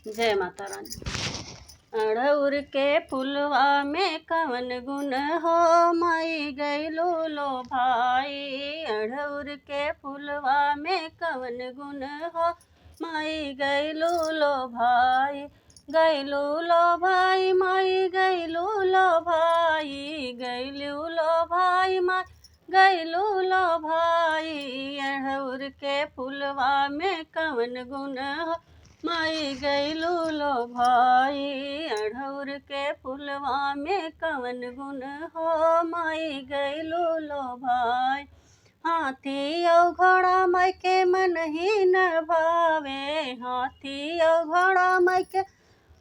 जय माता रानी। अड़हुल के फुलवा में कवन गुण हो, माई गैलो लो भाई। अड़हुल के फुलवा में कवन गुण हो, माई गैलो लो भाई। गैलो लो भाई माई गैलो लो भाई, गैलो लो भाई माई गैलो लो भाई। अड़हुल के फुलवा में कवन गुण हो, माई गैलो लो भाई। अड़हुल के फुलवा में कवन गुण हो, माई गैलो लो भाई। हाथी और घोड़ा माई के मन ही न भावे, हाथी और घोड़ा माई के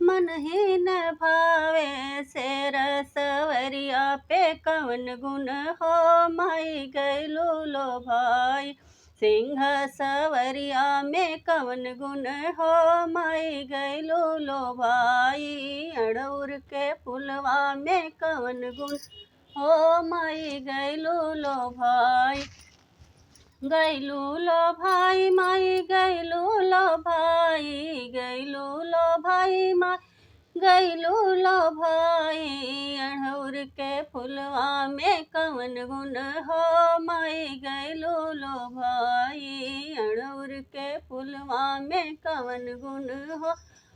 मन ही न भावे। शेर सवरिया पे कवन गुण हो, माई गैलो लो भाई। सिंह सवरिया में कवन गुण हो, माई गैलो लो भाई। अड़हुल के फुलवा में कवन गुण हो, माई गैलो लो भाई। गैलो लो भाई माई गैलो लो भाई, गैलो लो भाई माई गैलो लो भाई। अड़हुल के फुलवा में कवन गुण हो, माई गैलो लो भाई। अड़हुल के फुलवा में कवन गुण हो,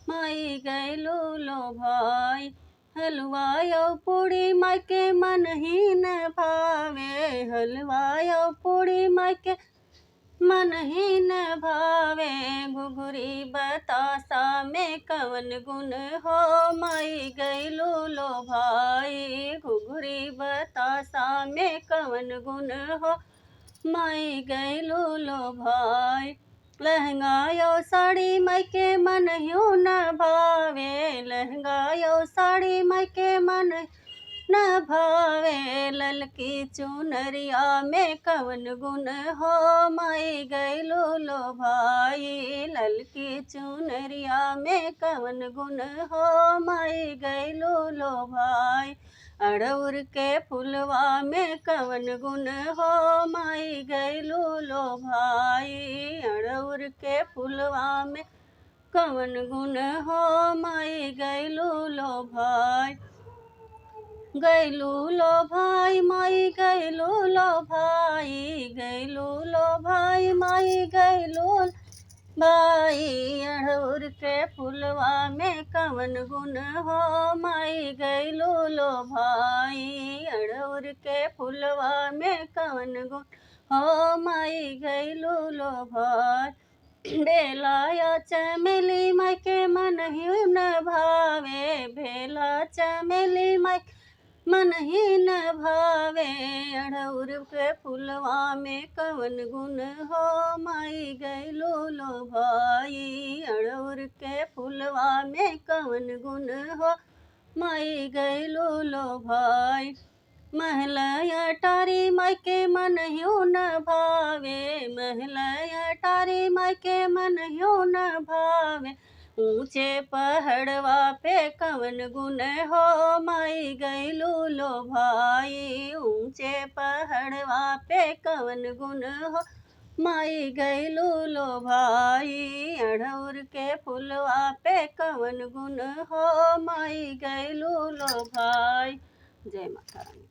माई गैलो लो भाई। हलवा और पूड़ी माई के मन ही न भावे, हलवा और पूड़ी माई के मन ही न भावे। घुघरी बतासा में कवन गुण हो, माई गैलो लो भाई। घुघरी बतासा में कवन गुण हो, माई गैलो लो भाई। लहंगा यो साड़ी माई के मन ह्यू न भावे, लहंगा यो साड़ी माई के मन न भावे। ललकी चुनरिया में कवन गुण हो, माई गैलो लो भाई। ललकी चुनरिया में कवन गुण हो, माई गैलो लो भाई। अड़हुल के फुलवा में कवन गुण हो, माई गैलो लो भाई। अड़हुल के फुलवा में कवन गुण हो, माई गैलो लो भाई। गैलो लो भाई माई गैलो लो भाई, गैलो लो भाई माई गैलो भाई। अड़हुल के फुलवा में कवन गुण हो, माई गैलो लो भाई। अड़हुल के फुलवा में कवन गुण हो, माई गैलो लो भाई। बेला या चमेली माई के मन ही न भावे, बेला चमेली माई मन ही न भावे। अड़हुल के फुलवा में कवन गुण हो, माई गैलो लो भाई। अड़हुल के फुलवा में कवन गुण हो, माई गैलो लो भाई। महला अटारी माई के मन ह्यू न भावे, महला अटारी माई के मन ह्यू न भावे। ऊंचे पहाड़वा पे कवन गुण हो, माई गैलो लो भाई। ऊंचे पहाड़वा पे कवन गुण हो, माई गैलो लो भाई। अड़हुल के फुलवा पे कवन गुण हो, माई गैलो लो भाई। जय माता रानी।